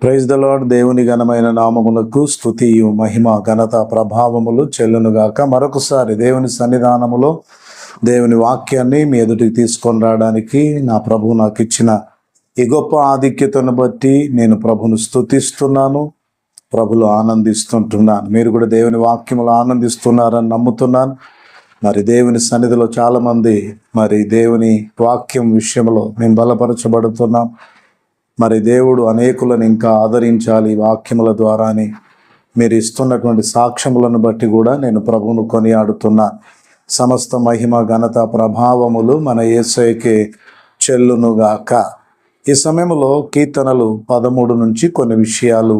Praise the lord. దేవుని ఘనమైన నామములకు స్తుతియు మహిమ ఘనత ప్రభావములు చెల్లునుగాక. మరొకసారి దేవుని సన్నిధానములో దేవుని వాక్యాన్ని మీ ఎదుటికి తీసుకొని రావడానికి నా ప్రభు నాకు ఇచ్చిన ఈ గొప్ప ఆధిక్యతను బట్టి నేను ప్రభును స్తుతిస్తున్నాను, ప్రభులు ఆనందిస్తుంటున్నాను. మీరు కూడా దేవుని వాక్యములు ఆనందిస్తున్నారని నమ్ముతున్నాను. మరి దేవుని సన్నిధిలో చాలామంది దేవుని వాక్యం విషయంలో మేము బలపరచబడుతున్నాం. మరి దేవుడు అనేకులను ఇంకా ఆదరించాలి వాక్యముల ద్వారాని మీరు ఇస్తున్నటువంటి సాక్ష్యములను బట్టి కూడా నేను ప్రభువును కొనియాడుతున్నా. సమస్త మహిమ ఘనత ప్రభావములు మన యేసయ్యకే చెల్లునుగాక. ఈ సమయంలో కీర్తనలు 13 నుంచి కొన్ని విషయాలు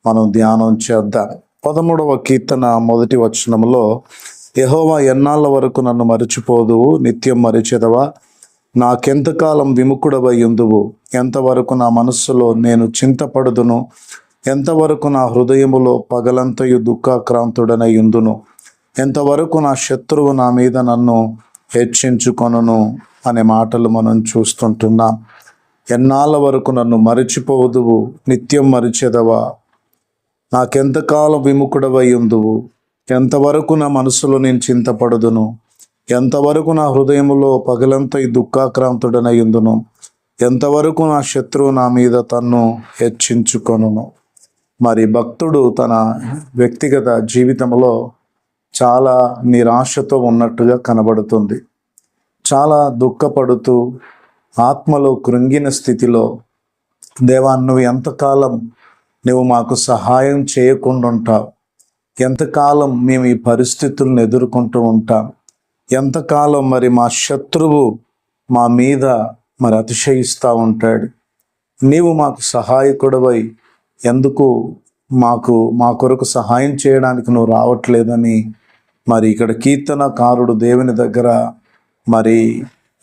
మనం ధ్యానం చేద్దాం. 13వ కీర్తన మొదటి వచనములో, యెహోవా ఎన్నాళ్ళ వరకు నన్ను మరచిపోదువు, నిత్యం మరిచెదవా, నాకెంతకాలం విముఖుడవై ఉందువు, ఎంతవరకు నా మనస్సులో నేను చింతపడుదును, ఎంతవరకు నా హృదయములో పగలంతయు దుఃఖాక్రాంతుడనై ఉందును, ఎంతవరకు నా శత్రువు నా మీద నన్ను హెచ్చించుకొనును అనే మాటలు మనం చూస్తుంటున్నాం. ఎన్నాళ్ళ వరకు నన్ను మరిచిపోదువు, నిత్యం మరిచెదవా, నాకెంతకాలం విముఖుడవై ఉందువు, ఎంతవరకు నా మనసులో నేను చింతపడుదును, ఎంతవరకు నా హృదయములో పగలంతా ఈ దుఃఖాక్రాంతుడనై ఉందును, ఎంతవరకు నా శత్రువు నా మీద తన్ను హెచ్చించుకొనును. మరి భక్తుడు తన వ్యక్తిగత జీవితంలో చాలా నిరాశతో ఉన్నట్టుగా కనబడుతుంది. చాలా దుఃఖపడుతూ ఆత్మలో కృంగిన స్థితిలో, దేవా నువ్వు ఎంతకాలం నువ్వు మాకు సహాయం చేయకుండా ఉంటావు, ఎంతకాలం మేము ఈ పరిస్థితులను ఎదుర్కొంటూ ఉంటాం, ఎంతకాలం మా శత్రువు మా మీద అతిశయిస్తూ ఉంటాడు, నీవు మాకు సహాయకుడవై ఎందుకు మా కొరకు సహాయం చేయడానికి నువ్వు రావట్లేదని ఇక్కడ కీర్తనకారుడు దేవుని దగ్గర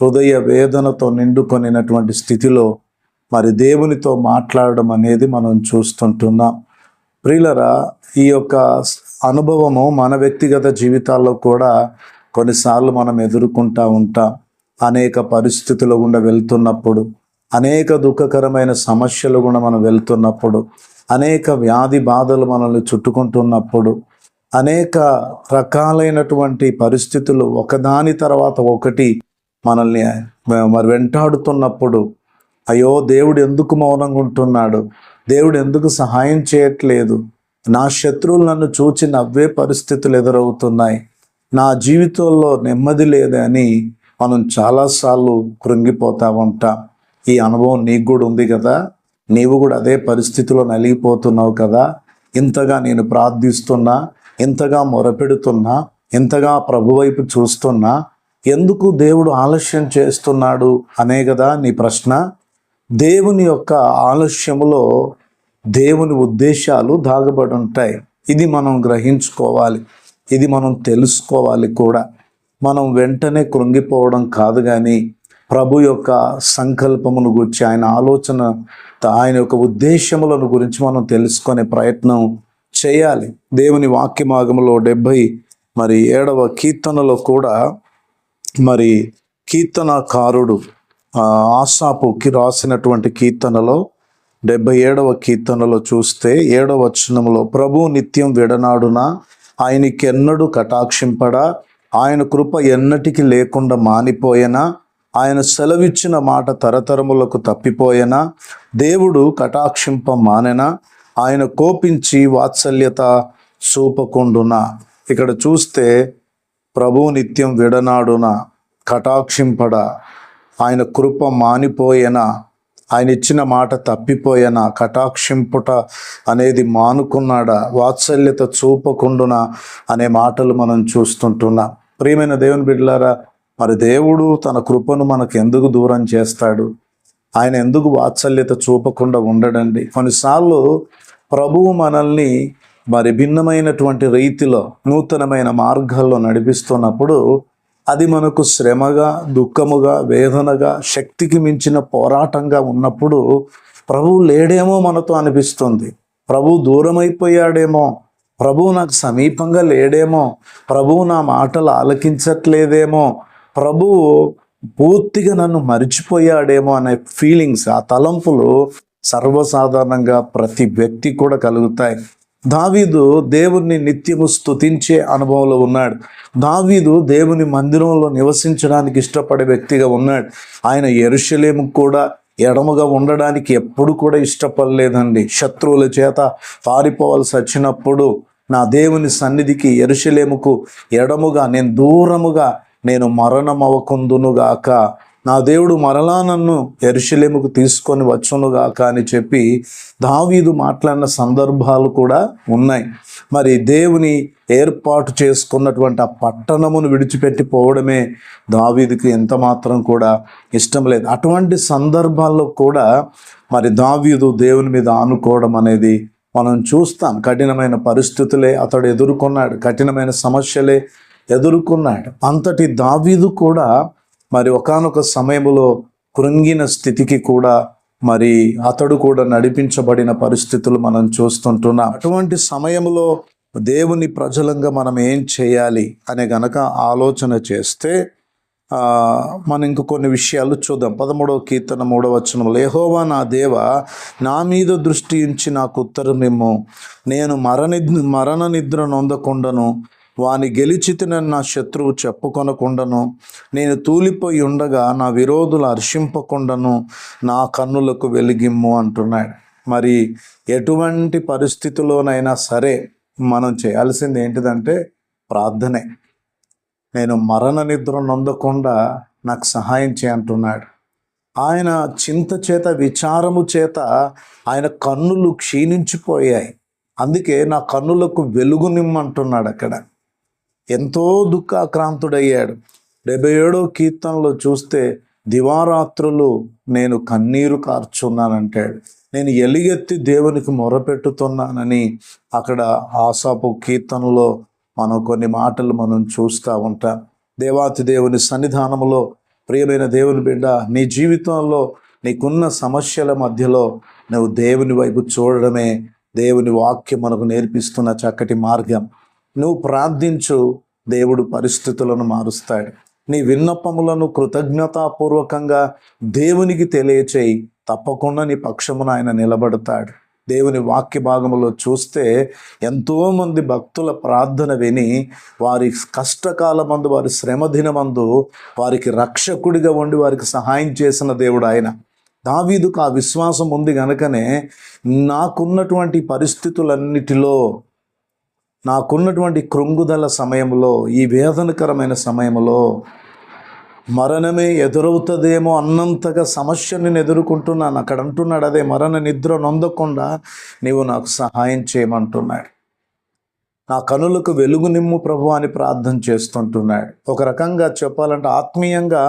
హృదయ వేదనతో నిండుకొనినటువంటి స్థితిలో దేవునితో మాట్లాడడం అనేది మనం చూస్తుంటున్నాం. ప్రియులరా, ఈ యొక్క అనుభవము మన వ్యక్తిగత జీవితాల్లో కూడా కొన్నిసార్లు మనం ఎదుర్కొంటూ ఉంటాం. అనేక పరిస్థితుల గుండా వెళ్తున్నప్పుడు, అనేక దుఃఖకరమైన సమస్యలు గుండా మనం వెళ్తున్నప్పుడు, అనేక వ్యాధి బాధలు మనల్ని చుట్టుకుంటున్నప్పుడు, అనేక రకాలైనటువంటి పరిస్థితులు ఒకదాని తర్వాత ఒకటి మనల్ని వెంటాడుతున్నప్పుడు, అయ్యో దేవుడు ఎందుకు మౌనంగా ఉంటున్నాడు, దేవుడు ఎందుకు సహాయం చేయట్లేదు, నా శత్రువులు నన్ను చూచి నవ్వే పరిస్థితులు ఎదురవుతున్నాయి, నా జీవితంలో నెమ్మది లేదని మనం చాలాసార్లు కృంగిపోతూ ఉంటాం. ఈ అనుభవం నీకు కూడా ఉంది కదా, నీవు కూడా అదే పరిస్థితిలో నలిగిపోతున్నావు కదా. ఇంతగా నేను ప్రార్థిస్తున్నా, ఇంతగా మొరపెడుతున్నా, ఇంతగా ప్రభు వైపు చూస్తున్నా, ఎందుకు దేవుడు ఆలస్యం చేస్తున్నాడు అనే కదా నీ ప్రశ్న. దేవుని యొక్క ఆలస్యములో దేవుని ఉద్దేశాలు దాగబడి ఉంటాయి. ఇది మనం గ్రహించుకోవాలి, ఇది మనం తెలుసుకోవాలి కూడా. మనం వెంటనే కృంగిపోవడం కాదు, కానీ ప్రభు యొక్క సంకల్పమును గురించి, ఆయన ఆలోచన, ఆయన యొక్క ఉద్దేశములను గురించి మనం తెలుసుకునే ప్రయత్నం చేయాలి. దేవుని వాక్యమాగములో 77వ కీర్తనలో కూడా కీర్తనకారుడు ఆసాపుకి రాసినటువంటి కీర్తనలో 77వ కీర్తనలో చూస్తే 7వ వచనంలో, ప్రభు నిత్యం విడనాడునా, ఆయనకెన్నడూ కటాక్షింపడా, ఆయన కృప ఎన్నటికి లేకుండా మానిపోయేనా, ఆయన సెలవిచ్చిన మాట తరతరములకు తప్పిపోయేనా, దేవుడు కటాక్షింప మానెనా, ఆయన కోపించి వాత్సల్యత చూపకుండునా. ఇక్కడ చూస్తే ప్రభు నిత్యం విడనాడునా, కటాక్షింపడా, ఆయన కృప మానిపోయేనా, ఆయన ఇచ్చిన మాట తప్పిపోయేనా, కటాక్షింపుట అనేది మానుకున్నాడా, వాత్సల్యత చూపకుండునా అనే మాటలు మనం చూస్తుంటున్నాం. ప్రియమైన దేవుని బిడ్డలారా, దేవుడు తన కృపను మనకు ఎందుకు దూరం చేస్తాడు, ఆయన ఎందుకు వాత్సల్యత చూపకుండా ఉండడండి. కొన్నిసార్లు ప్రభువు మనల్ని భిన్నమైనటువంటి రీతిలో నూతనమైన మార్గాల్లో నడిపిస్తున్నప్పుడు అది మనకు శ్రమగా, దుఃఖముగా, వేదనగా, శక్తికి మించిన పోరాటంగా ఉన్నప్పుడు ప్రభువు లేడేమో మనతో అనిపిస్తుంది. ప్రభువు దూరమైపోయాడేమో, ప్రభువు నాకు సమీపంగా లేడేమో, ప్రభువు నా మాటలు ఆలకించట్లేదేమో, ప్రభువు పూర్తిగా నన్ను మరిచిపోయాడేమో అనే ఫీలింగ్స్, ఆ తలంపులు సర్వసాధారణంగా ప్రతి వ్యక్తి కూడా కలుగుతాయి. దావీదు దేవుణ్ణి నిత్యము స్తుతించే అనుభవంలో ఉన్నాడు. దావీదు దేవుని మందిరంలో నివసించడానికి ఇష్టపడే వ్యక్తిగా ఉన్నాడు. ఆయన యెరూషలేము కూడా ఎడముగా ఉండడానికి ఎప్పుడు కూడా ఇష్టపడలేదండి. శత్రువుల చేత పారిపోవాల్సి వచ్చినప్పుడు నా దేవుని సన్నిధికి యెరూషలేముకు ఎడముగా నేను దూరముగా నేను మరణమవకుందునుగాక, నా దేవుడు మరలా నన్ను యెరూషలేముకు తీసుకొని వచ్చునుగాక అని చెప్పి దావీదు మాట్లాడిన సందర్భాలు కూడా ఉన్నాయి. మరి దేవుని ఏర్పాటు చేసుకున్నటువంటి ఆ పట్టణమును విడిచిపెట్టి పోవడమే దావీదుకి ఎంత మాత్రం కూడా ఇష్టం లేదు. అటువంటి సందర్భాల్లో కూడా మరి దావీదు దేవుని మీద ఆనుకోవడం అనేది మనం చూస్తాం. కఠినమైన పరిస్థితులే అతడు ఎదుర్కొన్నాడు, కఠినమైన సమస్యలే ఎదుర్కొన్నాడు. అంతటి దావీదు కూడా మరి ఒకానొక సమయంలో కృంగిన స్థితికి కూడా మరి అతడు కూడా నడిపించబడిన పరిస్థితులు మనం చూస్తుంటున్నాం. అటువంటి సమయంలో దేవుని ప్రజలంగా మనం ఏం చేయాలి అనే గనక ఆలోచన చేస్తే మనం ఇంక కొన్ని విషయాలు చూద్దాం. 13వ కీర్తన 3వ వచనంలో, యెహోవా నా దేవా, నా మీద దృష్టి ఉంచి నాకు ఉత్తరమిమ్ము. నేను మరణ నిద్ర నొందకుండాను, వాని గెలిచితినని నా శత్రువు చెప్పుకొనకుండాను, నేను తూలిపోయి ఉండగా నా విరోధులు హర్షింపకుండాను నా కన్నులకు వెలిగిమ్ము అంటున్నాడు. మరి ఎటువంటి పరిస్థితుల్లోనైనా సరే మనం చేయాల్సింది ఏంటిదంటే ప్రార్థనే. నేను మరణ నిద్ర నొందకుండా నాకు సహాయం చేయంటున్నాడు. ఆయన చింత చేత, విచారము చేత ఆయన కన్నులు క్షీణించిపోయాయి. అందుకే నా కన్నులకు వెలుగునిమ్మంటున్నాడు. అక్కడ ఎంతో దుఃఖాక్రాంతుడయ్యాడు. 77వ కీర్తనలో చూస్తే దివారాత్రులు నేను కన్నీరు కార్చున్నానంటాడు. నేను ఎలుగెత్తి దేవునికి మొరపెట్టుతున్నానని అక్కడ ఆసాపు కీర్తనలో మనం కొన్ని మాటలు మనం చూస్తూ ఉంటాం. దేవాతి దేవుని సన్నిధానంలో ప్రియమైన దేవుని బిడ్డ, నీ జీవితంలో నీకున్న సమస్యల మధ్యలో నువ్వు దేవుని వైపు చూడడమే దేవుని వాక్యం మనకు నేర్పిస్తున్న చక్కటి మార్గం. నువ్వు ప్రార్థించు, దేవుడు పరిస్థితులను మారుస్తాడు. నీ విన్నపములను కృతజ్ఞతాపూర్వకంగా దేవునికి తెలియచేయి, తప్పకుండా నీ పక్షమున ఆయన నిలబడతాడు. దేవుని వాక్య భాగంలో చూస్తే ఎంతోమంది భక్తుల ప్రార్థన విని వారి కష్టకాలమందు, వారి శ్రమదినమందు వారికి రక్షకుడిగా ఉండి వారికి సహాయం చేసిన దేవుడు ఆయన. దావీదుకు ఆ విశ్వాసం ఉంది గనుకనే నాకున్నటువంటి పరిస్థితులన్నిటిలో, నాకున్నటువంటి కృంగుదల సమయంలో, ఈ వేదనకరమైన సమయంలో మరణమే ఎదురవుతుందేమో అన్నంతగా సమస్యను నేను ఎదుర్కొంటున్నాను. అక్కడ అంటున్నాడు, అదే మరణ నిద్ర నొందకుండా నీవు నాకు సహాయం చేయమంటున్నాడు. నా కనులకు వెలుగు నిమ్ము ప్రభు అని ప్రార్థన చేస్తుంటున్నాడు. ఒక రకంగా చెప్పాలంటే ఆత్మీయంగా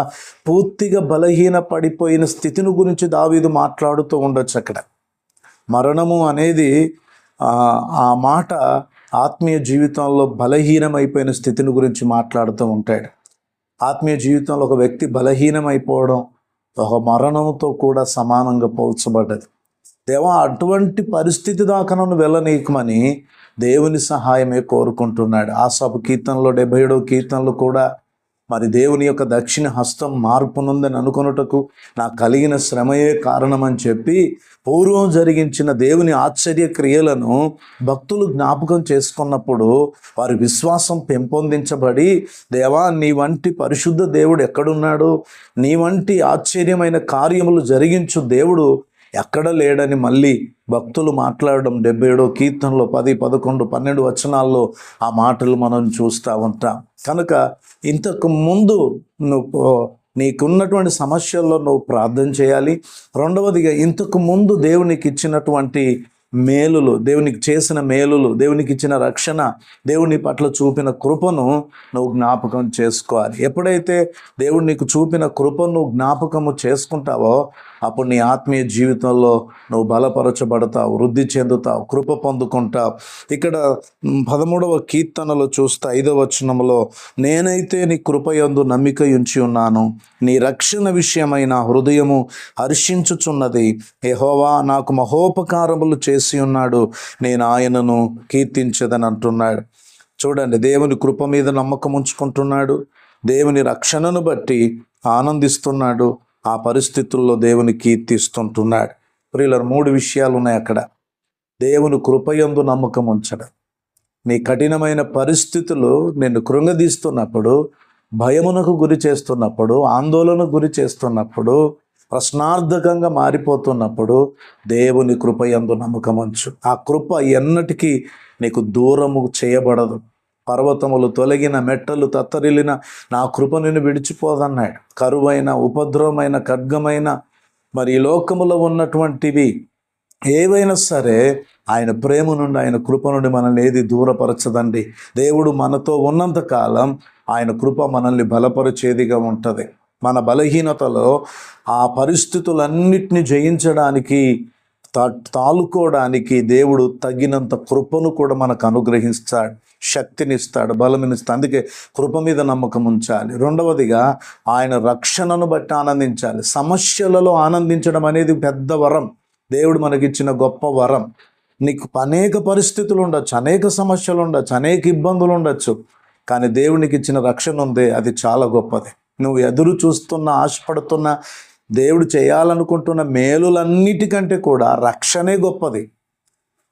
పూర్తిగా బలహీన పడిపోయిన స్థితిని గురించి దావీదు మాట్లాడుతూ ఉండొచ్చు. అక్కడ మరణము అనేది ఆ మాట ఆత్మీయ జీవితంలో బలహీనమైపోయిన స్థితిని గురించి మాట్లాడుతూ ఉంటాడు. ఆత్మీయ జీవితంలో ఒక వ్యక్తి బలహీనమైపోవడం ఒక మరణంతో కూడా సమానంగా పోల్చబడ్డది. దేవా, అటువంటి పరిస్థితి దాకా నన్ను వెళ్ళనీయకమని దేవుని సహాయమే కోరుకుంటున్నాడు. ఆసాపు కీర్తనలో 77వ కీర్తనలో కూడా మరి దేవుని యొక్క దక్షిణ హస్తం మార్పునుందని అనుకొనుటకు నాకు కలిగిన శ్రమయే కారణమని చెప్పి పూర్వం జరిగించిన దేవుని ఆశ్చర్య క్రియలను భక్తులు జ్ఞాపకం చేసుకున్నప్పుడు వారి విశ్వాసం పెంపొందించబడి, దేవా, నీ వంటి పరిశుద్ధ దేవుడు ఎక్కడున్నాడు, నీ వంటి ఆశ్చర్యమైన కార్యములు జరిగించు దేవుడు ఎక్కడ లేడని మళ్ళీ భక్తులు మాట్లాడడం 77వ కీర్తనలో 10, 11, 12 వచనాల్లో ఆ మాటలు మనం చూస్తూ ఉంటాం. కనుక ఇంతకు ముందు నువ్వు నీకున్నటువంటి సమస్యల్లో నువ్వు ప్రార్థన చేయాలి. రెండవదిగా, ఇంతకు ముందు దేవునికి ఇచ్చినటువంటి మేలులు, దేవునికి చేసిన మేలులు, దేవునికి ఇచ్చిన రక్షణ, దేవుని పట్ల చూపిన కృపను నువ్వు జ్ఞాపకం చేసుకోవాలి. ఎప్పుడైతే దేవుడు నీకు చూపిన కృపను నువ్వు జ్ఞాపకము చేసుకుంటావో అప్పుడు నీ ఆత్మీయ జీవితంలో నువ్వు బలపరచబడతావు, వృద్ధి చెందుతావు, కృప పొందుకుంటావు. ఇక్కడ 13వ కీర్తనలో చూస్తే 5వ వచనంలో, నేనైతే నీ కృపయందు నమ్మిక ఉంచి ఉన్నాను, నీ రక్షణ విషయమై నా హృదయము హర్షించుచున్నది. యెహోవా నాకు మహోపకారములు చేసి ఉన్నాడు, నేను ఆయనను కీర్తించదని అంటున్నాడు. చూడండి, దేవుని కృప మీద నమ్మకం ఉంచుకుంటున్నాడు, దేవుని రక్షణను బట్టి ఆనందిస్తున్నాడు, ఆ పరిస్థితుల్లో దేవుని కీర్తిస్తుంటున్నాడు. ప్రియులారా, 3 విషయాలు ఉన్నాయి అక్కడ. దేవుని కృపయందు నమ్మకం ఉంచడం. నీ కఠినమైన పరిస్థితులు నిన్ను కృంగదీస్తున్నప్పుడు, భయమునకు గురి చేస్తున్నప్పుడు, ఆందోళనకు గురి చేస్తున్నప్పుడు, ప్రశ్నార్థకంగా మారిపోతున్నప్పుడు దేవుని కృపయందు నమ్మకం ఉంచు. ఆ కృప ఎన్నటికీ నీకు దూరము చేయబడదు. పర్వతములు తొలగిన, మెట్టలు తత్తరిల్లిన నా కృప నిన్ను విడిచిపోదన్నాడు. కరువైన, ఉపద్రవమైన, ఖడ్గమైన, మరి ఈ లోకములో ఉన్నటువంటివి ఏవైనా సరే ఆయన ప్రేమ నుండి, ఆయన కృప నుండి మనల్ని ఏది దూరపరచదండి. దేవుడు మనతో ఉన్నంత కాలం ఆయన కృప మనల్ని బలపరిచేదిగా ఉంటుంది. మన బలహీనతలో ఆ పరిస్థితులన్నిటిని జయించడానికి, తాలుకోవడానికి దేవుడు తగినంత కృపను కూడా మనకు అనుగ్రహిస్తాడు, శక్తినిస్తాడు, బలమినిస్తాడు. అందుకే కృప మీద నమ్మకం ఉంచాలి. రెండవదిగా ఆయన రక్షణను బట్టి ఆనందించాలి. సమస్యలలో ఆనందించడం అనేది పెద్ద వరం, దేవుడు మనకిచ్చిన గొప్ప వరం. నీకు అనేక పరిస్థితులు ఉండొచ్చు, అనేక సమస్యలు ఉండొచ్చు, అనేక ఇబ్బందులు ఉండొచ్చు, కానీ దేవునికి ఇచ్చిన రక్షణ ఉంది, అది చాలా గొప్పది. నువ్వు ఎదురు చూస్తున్న, ఆశపడుతున్న, దేవుడు చేయాలనుకుంటున్న మేలులన్నిటికంటే కూడా రక్షణే గొప్పది.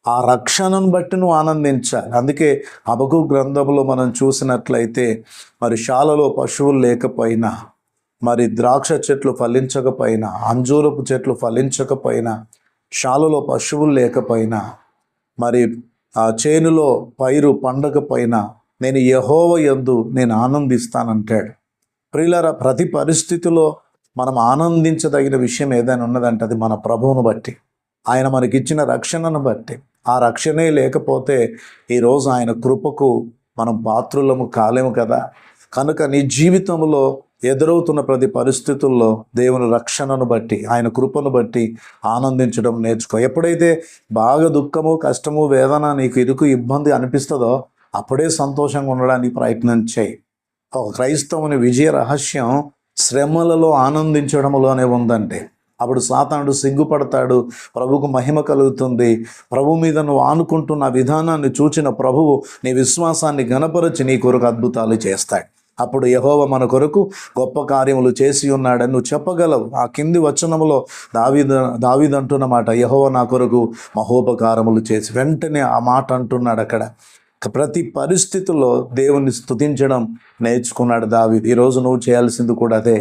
ఆ రక్షణను బట్టి నువ్వు ఆనందించాలి. అందుకే హబక్కూకు గ్రంథంలో మనం చూసినట్లయితే, మరి శాలలో పశువులు లేకపోయినా, మరి ద్రాక్ష చెట్లు ఫలించకపోయినా, అంజూరపు చెట్లు ఫలించకపోయినా, శాలలో పశువులు లేకపోయినా, మరి ఆ చేనులో పైరు పండకపోయినా, నేను యెహోవా యందు నేను ఆనందిస్తానంటాడు. ప్రియులారా, ప్రతి పరిస్థితిలో మనం ఆనందించదగిన విషయం ఏదైనా ఉన్నదంటే అది మన ప్రభువును బట్టి, ఆయన మనకిచ్చిన రక్షణను బట్టి. ఆ రక్షణే లేకపోతే ఈరోజు ఆయన కృపకు మనం పాత్రులము కాలేము కదా. కనుక నీ జీవితంలో ఎదురవుతున్న ప్రతి పరిస్థితుల్లో దేవుని రక్షణను బట్టి, ఆయన కృపను బట్టి ఆనందించడం నేర్చుకో. ఎప్పుడైతే బాగా దుఃఖము, కష్టము, వేదన, నీకు ఇరుకు, ఇబ్బంది అనిపిస్తుందో అప్పుడే సంతోషంగా ఉండడానికి ప్రయత్నం చేయి. ఒక క్రైస్తవుని విజయ రహస్యం శ్రమలలో ఆనందించడంలోనే ఉందంటే అప్పుడు సాతానుడు సిగ్గుపడతాడు, ప్రభువుకు మహిమ కలుగుతుంది. ప్రభు మీద నువ్వు ఆనుకుంటున్న విధానాన్ని చూచిన ప్రభువు నీ విశ్వాసాన్ని గణపరచి నీ కొరకు అద్భుతాలు చేస్తాడు. అప్పుడు యెహోవా మన కొరకు గొప్ప కార్యములు చేసి ఉన్నాడని నువ్వు చెప్పగలవు. ఆ కింది వచనములో దావీదు అంటున్న మాట, యెహోవా నా కొరకు మహోపకారములు చేసి, వెంటనే ఆ మాట అంటున్నాడు అక్కడ. ప్రతి పరిస్థితుల్లో దేవుణ్ణి స్తుతించడం నేర్చుకున్నాడు దావీదు. ఈరోజు నువ్వు చేయాల్సింది కూడా అదే.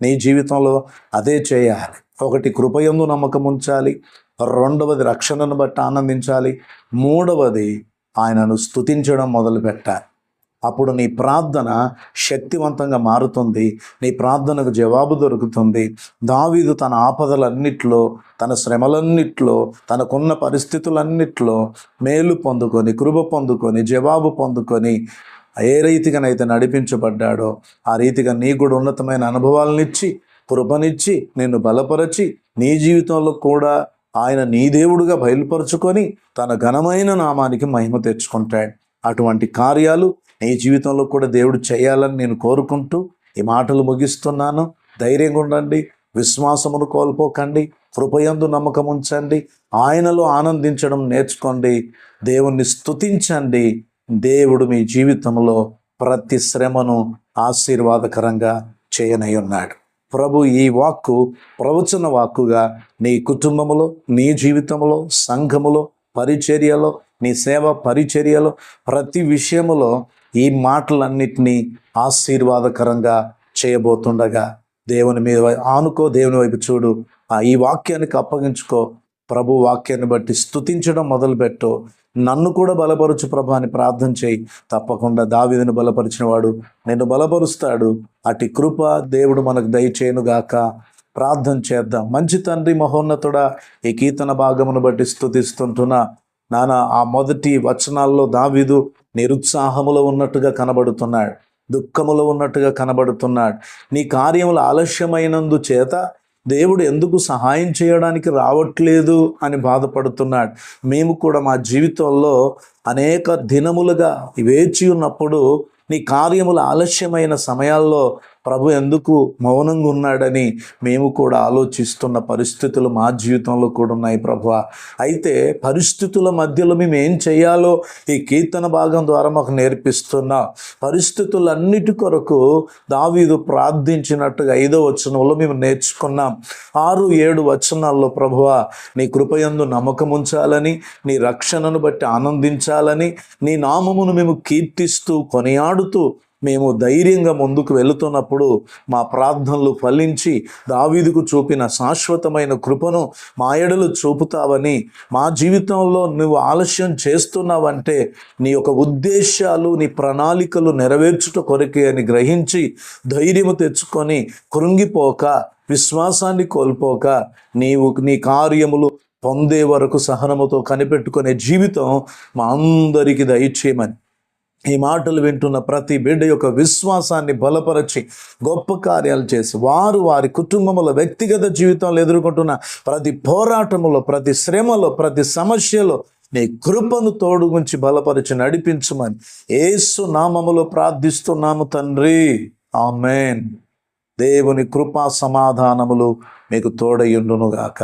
నీ జీవితంలో అదే చేయాలి. ఒకటి, కృపయందు నమ్మకం ఉంచాలి. రెండవది, రక్షణను బట్టి ఆనందించాలి. మూడవది, ఆయనను స్తుతించడం మొదలుపెట్టాలి. అప్పుడు నీ ప్రార్థన శక్తివంతంగా మారుతుంది, నీ ప్రార్థనకు జవాబు దొరుకుతుంది. దావీదు తన ఆపదలన్నిట్లో, తన శ్రమలన్నిట్లో, తనకున్న పరిస్థితులన్నిట్లో మేలు పొందుకొని, కృప పొందుకొని, జవాబు పొందుకొని ఏ రీతిగానైతే నడిపించబడ్డాడో ఆ రీతిగా నీకు కూడా ఉన్నతమైన అనుభవాలనిచ్చి, కృపనిచ్చి, నిన్ను బలపరచి, నీ జీవితంలో కూడా ఆయన నీ దేవుడుగా బయలుపరుచుకొని తన ఘనమైన నామానికి మహిమ తెచ్చుకుంటాడు. అటువంటి కార్యాలు నీ జీవితంలో కూడా దేవుడు చేయాలని నేను కోరుకుంటూ ఈ మాటలు ముగిస్తున్నాను. ధైర్యంగా ఉండండి, విశ్వాసమును కోల్పోకండి, కృపయందు నమ్మకం ఉంచండి, ఆయనలో ఆనందించడం నేర్చుకోండి, దేవుణ్ణి స్తుతించండి. దేవుడు మీ జీవితంలో ప్రతి శ్రమను ఆశీర్వాదకరంగా చేయనై ఉన్నాడు. ప్రభు ఈ వాక్కు ప్రవచన వాక్కుగా నీ కుటుంబములో, నీ జీవితంలో, సంఘములో, పరిచర్యలో, నీ సేవ పరిచర్యలో, ప్రతి విషయములో ఈ మాటలన్నిటినీ ఆశీర్వాదకరంగా చేయబోతుండగా దేవుని మీద ఆనుకో, దేవుని వైపు చూడు, ఈ వాక్యానికి అప్పగించుకో. ప్రభు వాక్యాన్ని బట్టి స్తుతించడం మొదలుపెట్టు. నన్ను కూడా బలపరచు ప్రభు అని ప్రార్థన చేయి. తప్పకుండా దావీదును బలపరిచిన వాడు నిన్ను బలపరుస్తాడు. అటు కృప దేవుడు మనకు దయచేయునుగాక. ప్రార్థన చేద్దాం. మంచి తండ్రి, మహోన్నతుడా, ఈ కీర్తన భాగమును బట్టి స్తుతిస్తుంటున్నా నాన్న, ఆ మొదటి వచనాల్లో దావీదు నిరుత్సాహములో ఉన్నట్టుగా కనబడుతున్నాడు, దుఃఖములో ఉన్నట్టుగా కనబడుతున్నాడు. నీ కార్యములు ఆలస్యమైనందు చేత దేవుడు ఎందుకు సహాయం చేయడానికి రావట్లేదు అని బాధపడుతున్నాడు. మేము కూడా మా జీవితంలో అనేక దినములుగా వేచి ఉన్నప్పుడు నీ కార్యములు ఆలస్యమైన సమయాల్లో ప్రభు ఎందుకు మౌనంగా ఉన్నాడని మేము కూడా ఆలోచిస్తున్న పరిస్థితులు మా జీవితంలో కూడా ఉన్నాయి ప్రభువా. అయితే పరిస్థితుల మధ్యలో మేము ఏం చేయాలో ఈ కీర్తన భాగం ద్వారా మాకు నేర్పిస్తున్నా. పరిస్థితులన్నిటి కొరకు దావీదు ప్రార్థించినట్టుగా 5వ వచనంలో మేము నేర్చుకున్నాం. 6-7 వచనాల్లో ప్రభువా నీ కృపయందు నమ్మకం ఉంచాలని, నీ రక్షణను బట్టి ఆనందించాలని, నీ నామమును మేము కీర్తిస్తూ కొనియాడుతూ మేము ధైర్యంగా ముందుకు వెళుతున్నప్పుడు మా ప్రార్థనలు ఫలించి దావీదుకు చూపిన శాశ్వతమైన కృపను మా ఎడలు చూపుతావని, మా జీవితంలో నువ్వు ఆలస్యం చేస్తున్నావంటే నీ యొక్క ఉద్దేశాలు, నీ ప్రణాళికలు నెరవేర్చుట కొరకే అని గ్రహించి ధైర్యము తెచ్చుకొని కృంగిపోక, విశ్వాసాన్ని కోల్పోక నీవు నీ కార్యములు పొందే వరకు సహనముతో కనిపెట్టుకునే జీవితం మా అందరికీ దయచేయమని, ఈ మాటలు వింటున్న ప్రతి బిడ్డ యొక్క విశ్వాసాన్ని బలపరచి గొప్ప కార్యాలు చేసి వారు వారి కుటుంబముల వ్యక్తిగత జీవితంలో ఎదుర్కొంటున్న ప్రతి పోరాటములో, ప్రతి శ్రమలో, ప్రతి సమస్యలో నీ కృపను తోడుగుంచి బలపరిచి నడిపించమని యేసు నామములో ప్రార్థిస్తున్నాము తండ్రి. ఆమేన్. దేవుని కృపా సమాధానములు మీకు తోడయుండునుగాక.